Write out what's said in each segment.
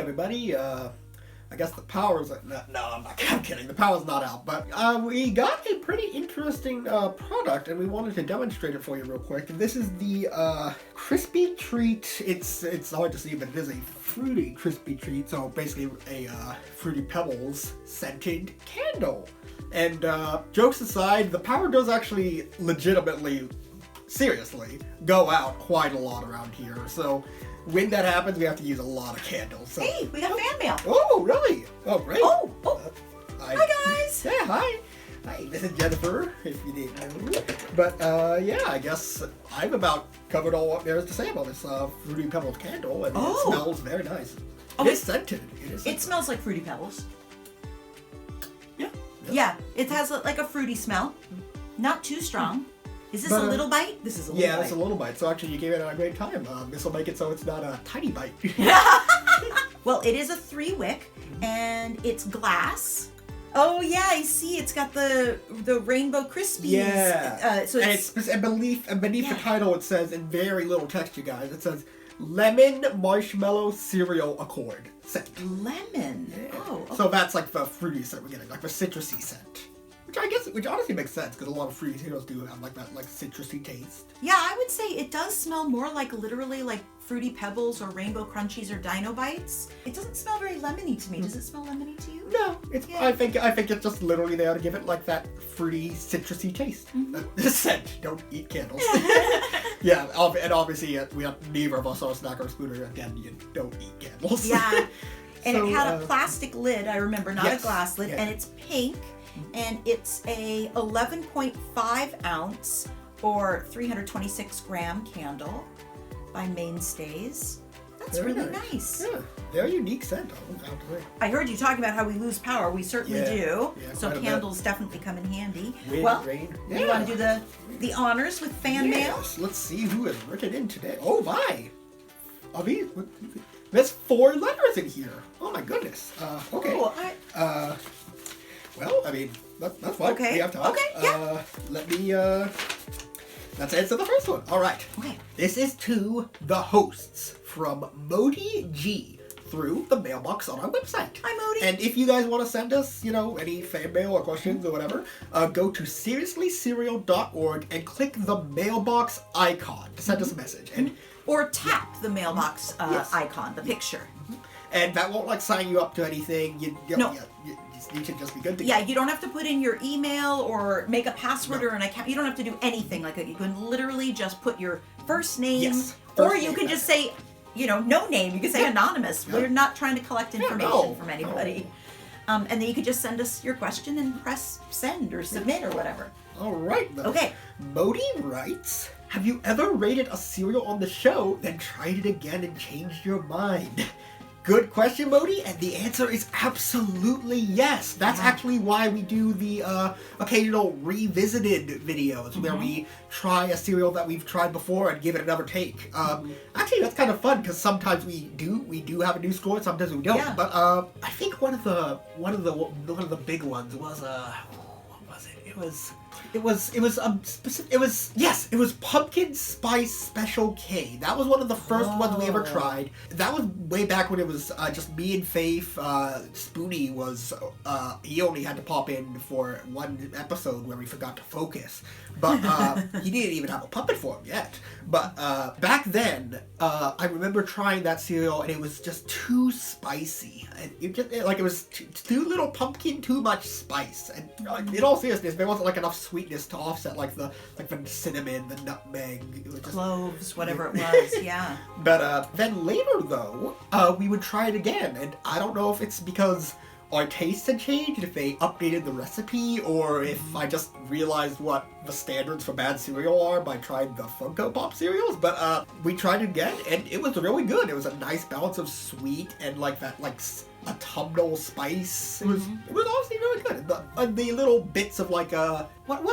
everybody. I guess the power's... No, I'm kidding. The power's not out. But we got a pretty interesting product, and we wanted to demonstrate it for you real quick. This is the Krispie treat. It's hard to see, but it is a fruity Krispie treat. So basically a Fruity Pebbles scented candle. And jokes aside, the power does actually legitimately, seriously, go out quite a lot around here. So when that happens, we have to use a lot of candles. So. Hey, we got fan mail. Oh, really? Oh, great. Oh. Hi, guys. Yeah, hi. Hi, this is Jennifer, if you didn't know. But, yeah, I guess I've about covered all what there is to say about this Fruity Pebbles candle, and it smells very nice. Oh, it's scented. It smells like Fruity Pebbles. Yeah. Yeah, it has like a fruity smell. Not too strong. Is this a little bite? This is a little bite. Yeah, it's a little bite. So actually, you gave it a great time. This will make it so it's not a tiny bite. Well, it is a 3-wick, and it's glass. Oh yeah, I see. It's got the rainbow Krispies. Yeah. So and beneath the title, it says in very little text, you guys. It says lemon marshmallow cereal accord scent. Lemon. Yeah. Oh. Okay. So that's like the fruity scent we're getting, like the citrusy scent. Which honestly makes sense, because a lot of fruity cereals do have like that citrusy taste. Yeah, I would say it does smell more like literally like Fruity Pebbles or Rainbow Crunchies or Dino Bites. It doesn't smell very lemony to me. Does it smell lemony to you? No, I think it's just literally there to give it like that fruity, citrusy taste. Scent. Don't eat candles. Yeah, and obviously neither of us are a snacker scooter. Again, you don't eat candles. Yeah, and it had a plastic lid. I remember, not a glass lid, yeah. and it's pink. And it's a 11.5 ounce or 326 gram candle by Mainstays. That's very really nice. Yeah, very unique scent. I heard you talking about how we lose power. We certainly do. Yeah, so candles definitely come in handy. Wind, well, rain. You want to do the honors with fan mail? Let's see who has written in today. Oh my! There's 4 letters in here. Oh my goodness. Okay. Oh, Well, I mean, that's fine. Okay. We have time. Okay, yeah. Let me, let's answer the first one. All right. Okay. This is to the hosts from Modi G through the mailbox on our website. Hi, Modi. And if you guys want to send us, any fan mail or questions or whatever, go to seriouslycereal.org and click the mailbox icon to send us a message. And or tap the mailbox icon, the picture. And that won't sign you up to anything. No. You should just be good to go. Yeah, you don't have to put in your email or make a password or an account. You don't have to do anything like that. You can literally just put your first name, or you can just say, no name. You can say anonymous. Yeah. We're not trying to collect information from anybody. No. And then you could just send us your question and press send or submit or whatever. All right. Then. Okay. Modi writes, have you ever rated a cereal on the show, then tried it again and changed your mind? Good question, Modi, and the answer is absolutely yes. That's actually why we do the occasional revisited videos where we try a cereal that we've tried before and give it another take. Actually, that's kind of fun because sometimes we do have a new score, sometimes we don't. Yeah. But I think one of the big ones was what was it? It was Pumpkin Spice Special K. That was one of the first ones we ever tried. That was way back when it was just me and Faith. Spoonie was, he only had to pop in for one episode where we forgot to focus. But he didn't even have a puppet form yet. But back then, I remember trying that cereal and it was just too spicy. And it was too little pumpkin, too much spice. And in all seriousness, there wasn't enough sweetness to offset the cinnamon, the nutmeg, cloves, whatever it was. Yeah. But then later though, we would try it again, and I don't know if it's because our tastes had changed, if they updated the recipe, or if I just realized what the standards for bad cereal are by trying the Funko Pop cereals. But we tried it again, and it was really good. It was a nice balance of sweet and autumnal spice. It was honestly really good. The little bits of what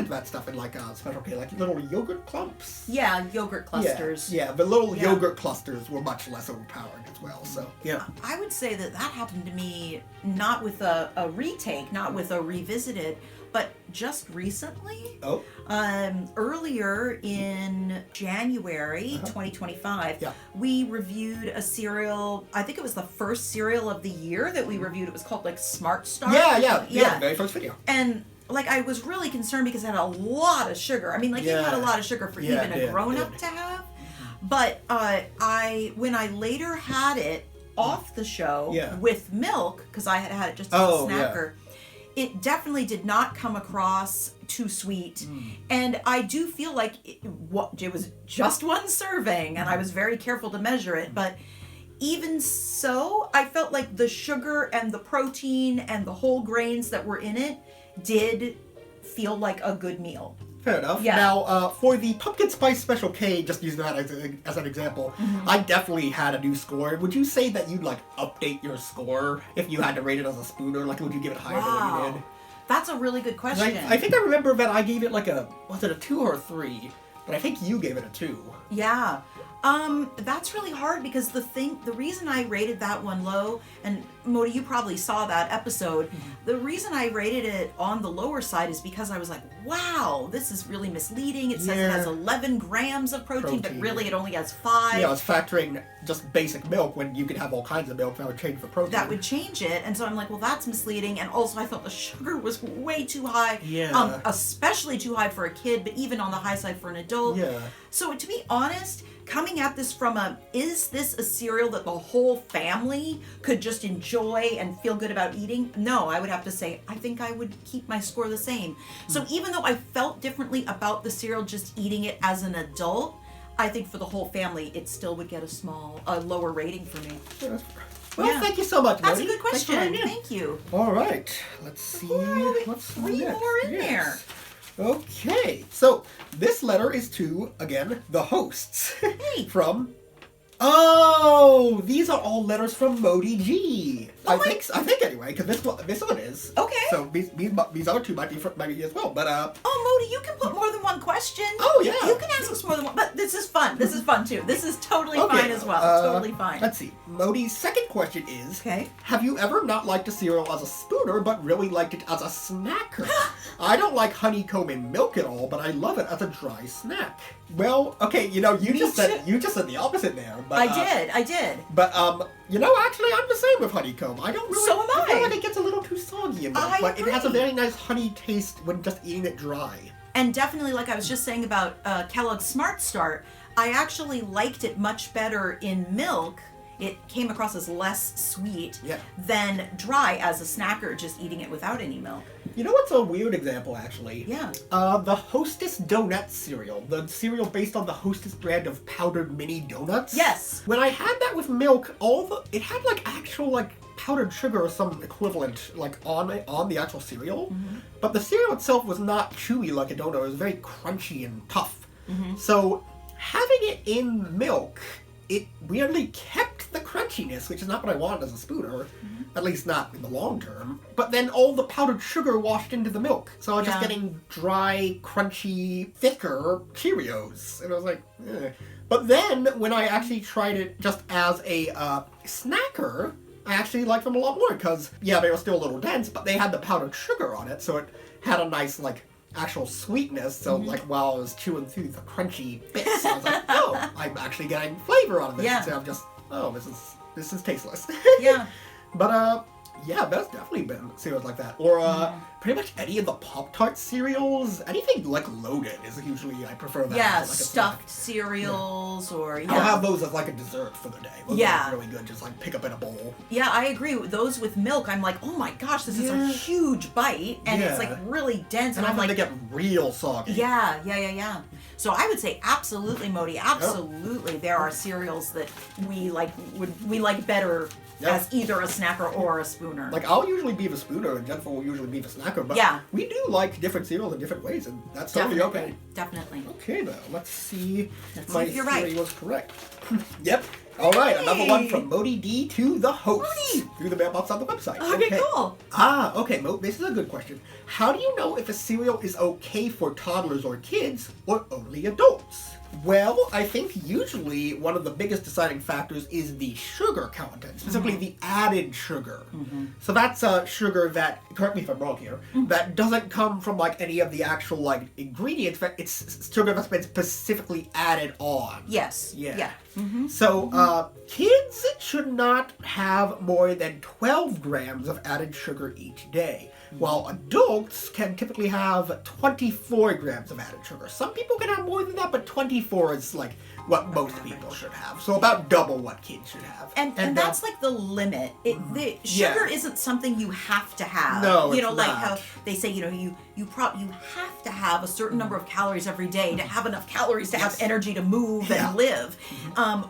is that stuff in Special K? Little yogurt clumps? Yeah, yogurt clusters. Yeah, the little yogurt clusters were much less overpowering as well. So yeah, I would say that happened to me not with a retake, not with a revisited. but just recently. Oh. Earlier in January 2025, we reviewed a cereal. I think it was the first cereal of the year that we reviewed. It was called like Smart Start. Yeah, very first video. And like I was really concerned because it had a lot of sugar. I mean, like it had a lot of sugar for even a grown-up to have. But when I later had it off the show with milk, because I had had it just as a snacker, it definitely did not come across too sweet. And I do feel like it was just one serving, and I was very careful to measure it, but even so, I felt like the sugar and the protein and the whole grains that were in it did feel like a good meal. Fair enough. Yeah. Now, for the Pumpkin Spice Special K, just using that as an example, I definitely had a new score. Would you say that you'd, like, update your score if you had to rate it as a spooner? Like, would you give it higher than what you did? That's a really good question. I think I remember that I gave it, like, was it a 2 or a 3? But I think you gave it a 2. Yeah. That's really hard because the reason I rated that one low, and Modi, you probably saw that episode, the reason I rated it on the lower side is because I was like, wow, this is really misleading. It says it has 11 grams of protein, but really it only has 5. Yeah, I was factoring just basic milk when you could have all kinds of milk that would change the protein. That would change it, and so I'm like, well, that's misleading, and also I thought the sugar was way too high. Yeah. Especially too high for a kid, but even on the high side for an adult. Yeah. So to be honest, coming at this from is this a cereal that the whole family could just enjoy and feel good about eating? No, I would have to say, I think I would keep my score the same. So even though I felt differently about the cereal just eating it as an adult, I think for the whole family, it still would get a lower rating for me. Well, thank you so much, That's Modi. a good question. Thank you. All right. Let's see. What's 3 more in there. Okay, so this letter is to, again, the hosts. Hey. From... Oh, these are all letters from Modi G. I think anyway, because this one is. Okay. So these other two might be as well, but Oh, Modi, you can put more than one question. Oh yeah. You can ask us more than one, but this is fun. This is fun too. This is totally fine as well. Totally fine. Let's see. Modi's second question is: Okay. Have you ever not liked a cereal as a spooner, but really liked it as a snacker? I don't like honeycomb in milk at all, but I love it as a dry snack. Well, okay, you just said the opposite there. But, I did. But actually, I'm the same with honeycomb. I don't really. So am I. I feel like it gets a little too soggy in milk, but it has a very nice honey taste when just eating it dry. And definitely, like I was just saying about Kellogg's Smart Start, I actually liked it much better in milk. It came across as less sweet than dry as a snacker, just eating it without any milk. You know what's a weird example, actually? Yeah. The Hostess Donut cereal. The cereal based on the Hostess brand of powdered mini donuts. Yes. When I had that with milk, it had actual powdered sugar or some equivalent on the actual cereal. But the cereal itself was not chewy like a donut. It was very crunchy and tough. So having it in milk, it weirdly kept the crunchiness, which is not what I wanted as a spooner, at least not in the long term. But then all the powdered sugar washed into the milk, so I was just getting dry, crunchy, thicker Cheerios, and I was like, eh. But then when I actually tried it just as a snacker, I actually liked them a lot more because they were still a little dense, but they had the powdered sugar on it, so it had a nice actual sweetness, so while I was chewing through the crunchy bits, I was like, oh, I'm actually getting flavor out of this instead of just, oh, this is tasteless. Yeah. But that's definitely been cereals like that. Or pretty much any of the Pop-Tart cereals, anything loaded is usually, I prefer that. Yeah, as stuffed cereals or I'll have those as a dessert for the day. Those are really good, just pick up in a bowl. Yeah, I agree. Those with milk, I'm like, oh my gosh, this is a huge bite, and it's really dense, and I'm like, they get real soggy. Yeah. So I would say absolutely, Modi, absolutely. There are cereals that we like better as either a snacker or a spooner. I'll usually be the spooner, and Jennifer will usually be the snacker, but we do like different cereals in different ways, and that's totally okay. Definitely. Okay, now, let's see my theory was correct. Yep. All right, another one from Modi D to the host through the mailbox on the website. Okay, cool. Okay, this is a good question. How do you know if a cereal is okay for toddlers or kids, or only adults? Well, I think usually one of the biggest deciding factors is the sugar content, specifically the added sugar. So that's sugar that, correct me if I'm wrong here, that doesn't come from like any of the actual like ingredients, but it's sugar that's been specifically added on. Yes. Yeah. So kids should not have more than 12 grams of added sugar each day, while adults can typically have 24 grams of added sugar. Some people can have more than that, but 24 is like what most people should have. So about double what kids should have. And that's like the limit. The sugar isn't something you have to have. No, you know, it's like not. how they say, you know, you have to have a certain number of calories every day to have enough calories to have energy to move and live.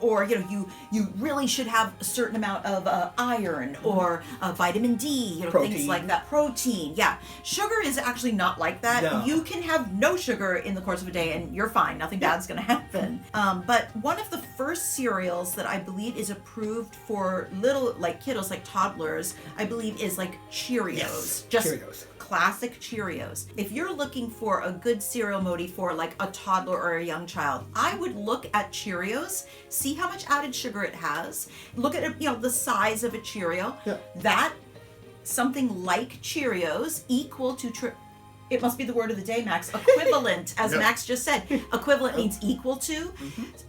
Or you know, you really should have a certain amount of iron or vitamin D, you know, things like that. Protein. Yeah. Sugar is actually not like that. No. You can have no sugar in the course of a day and you're fine. Nothing bad's going to happen. But one of the first cereals that I believe is approved for little, like kiddos, like toddlers, I believe is like Cheerios. Yes, Just Cheerios. Classic Cheerios. If you're looking for a good cereal, Modi, for like a toddler or a young child, I would look at Cheerios, see how much added sugar it has, look at, you know, the size of a Cheerio. That, something like Cheerios, equal to... It must be the word of the day, Max. Equivalent, as Max just said. Equivalent means equal to.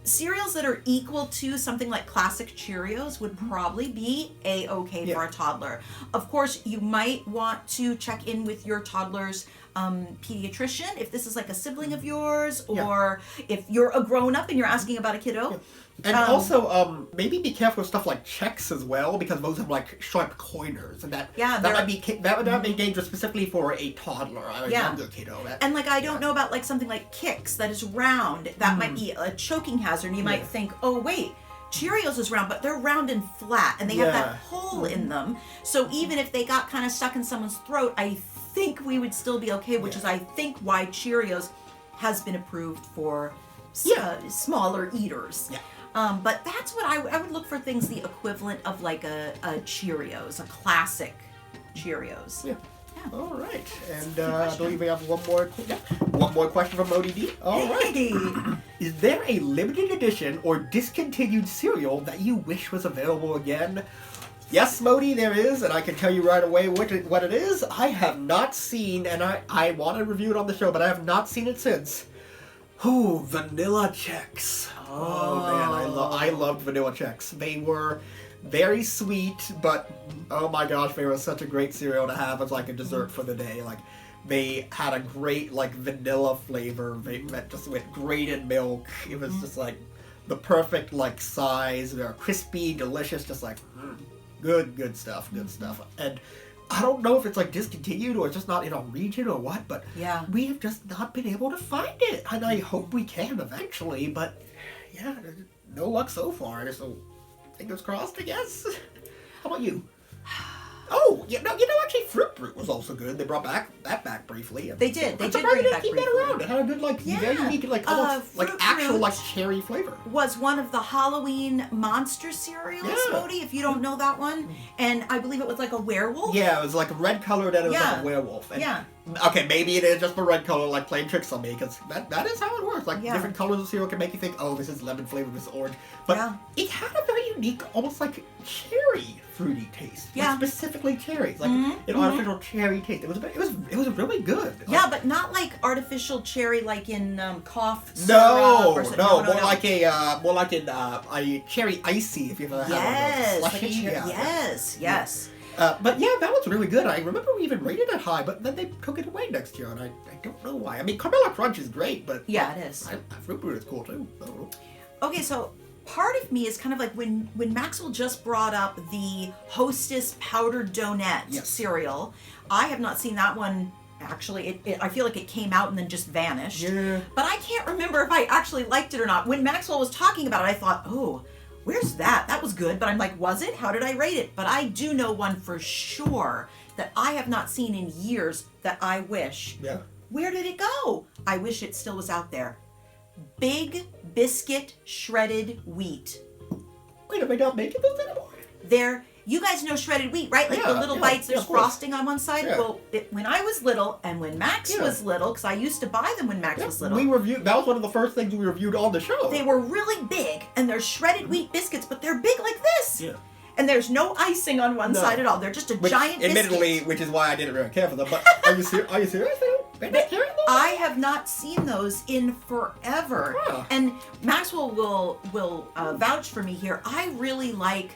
Cereals that are equal to something like classic Cheerios would probably be A-okay for a toddler. Of course, you might want to check in with your toddler's pediatrician if this is like a sibling of yours, or if you're a grown-up and you're asking about a kiddo. And also, maybe be careful with stuff like checks as well, because those have like sharp corners, and that might be dangerous specifically for a toddler or a younger kiddo. And like I don't know about like something like Kix that is round. That might be a choking hazard. And you might think, oh wait, Cheerios is round, but they're round and flat, and they have that hole in them. So even if they got kind of stuck in someone's throat, I think we would still be okay. Which is, I think, why Cheerios has been approved for smaller eaters. But that's what I would look for, things the equivalent of like a Cheerios, a classic Cheerios. All right, and I believe we have one more question from ODD. All right. Is there a limited edition or discontinued cereal that you wish was available again? Yes, Modi, there is, and I can tell you right away what it is. I have not seen, and I want to review it on the show, but I have not seen it since. Ooh, Vanilla Chex. Oh man, I loved Vanilla Chex. They were very sweet, but oh my gosh, they were such a great cereal to have as like a dessert for the day. Like, they had a great like vanilla flavor. That just went great in milk. It was just like the perfect like size. They're crispy, delicious, just like good stuff. And I don't know if it's like discontinued or it's just not in our region or what, but we have just not been able to find it. And I hope we can eventually, but no luck so far. So fingers crossed, I guess. How about you? Oh, actually, Fruit Brute was also good. They brought that back briefly. They did. They did bring it back keep briefly. That around. It had a good, like, very unique, like, almost, like, actual, like, cherry flavor. Was one of the Halloween monster cereals, Modi, if you don't know that one. And I believe it was like a werewolf. Yeah, it was like red colored and it was like a werewolf. And, okay, maybe it is just the red color, like, playing tricks on me, because that is how it works. Like, different colors of cereal can make you think, oh, this is lemon flavored, this is orange. But it had a very unique, almost like cherry fruity taste. Like, specifically cherries. Like, an artificial cherry taste. It was really good. Yeah, but not like artificial cherry, like in cough syrup. No, more like a cherry icy, if you've ever had one of those. Like a cherry. Yes. But yeah, that was really good. I remember we even rated it high, but then they took it away next year, and I don't know why. I mean, Caramel Crunch is great, but it is. Fruit Brute is cool too. Okay, so part of me is kind of like when Maxwell just brought up the Hostess powdered donut cereal. I have not seen that one. Actually, I feel like it came out and then just vanished. Yeah. But I can't remember if I actually liked it or not. When Maxwell was talking about it, I thought, oh, where's that? That was good. But I'm like, was it? How did I rate it? But I do know one for sure that I have not seen in years that I wish. Yeah. Where did it go? I wish it still was out there. Big Biscuit shredded wheat. Wait, are they not making those anymore? You guys know shredded wheat, right? Like the little bites, there's frosting on one side. Yeah. Well, when I was little and when Max was little, because I used to buy them when Max was little. That was one of the first things we reviewed on the show. They were really big, and they're shredded wheat biscuits, but they're big like this. Yeah. And there's no icing on one side at all. They're just a giant biscuit. Admittedly, which is why I didn't really care for them. But are you serious? I have not seen those in forever. Huh. And Maxwell will vouch for me here. I really like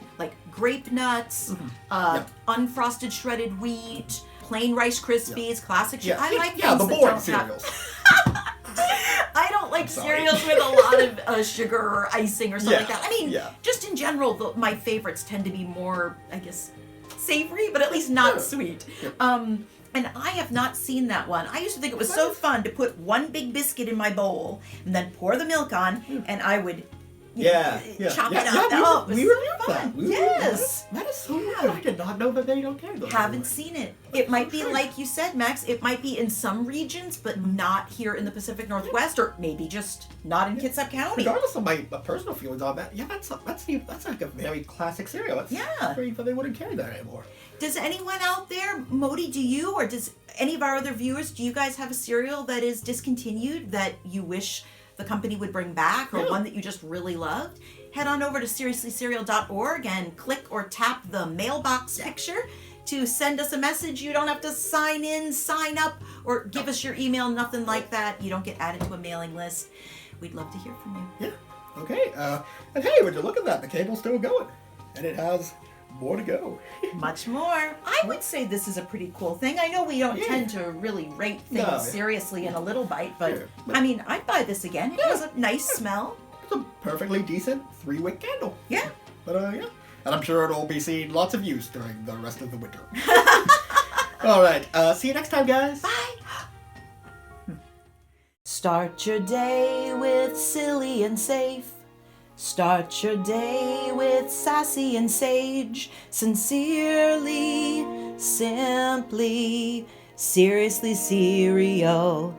grape nuts, unfrosted shredded wheat, plain Rice Krispies, classic shit. I like things the that boring don't cereals. I don't like cereals with a lot of sugar or icing or something like that. I mean, just in general, my favorites tend to be more, I guess, savory, but at least not sweet. And I have not seen that one. I used to think it was so fun to put one big biscuit in my bowl and then pour the milk on, and I would chop it up. We reviewed that. Yes. That is so weird. I did not know that they don't carry those. Haven't seen it. It might be like you said, Max. It might be in some regions, but not here in the Pacific Northwest, or maybe just not in Kitsap County. Regardless of my personal feelings on that, that's like a very classic cereal. It's great that they wouldn't carry that anymore. Does anyone out there, Modi, do you, or does any of our other viewers, do you guys have a cereal that is discontinued that you wish the company would bring back, or one that you just really loved? Head on over to seriouslycereal.org and click or tap the mailbox picture to send us a message. You don't have to sign in, sign up, or give us your email, nothing like that. You don't get added to a mailing list. We'd love to hear from you. Yeah. Okay. And hey, would you look at that? The cable's still going. And it has more to go. Much more. I would say this is a pretty cool thing. I know we don't tend to really rate things seriously in a little bite, but I mean, I'd buy this again. It has a nice smell. It's a perfectly decent 3-wick candle. Yeah. But and I'm sure it'll be seeing lots of use during the rest of the winter. All right. See you next time, guys. Bye. Start your day with silly and safe. Start your day with sassy and sage. Sincerely, simply, seriously cereal.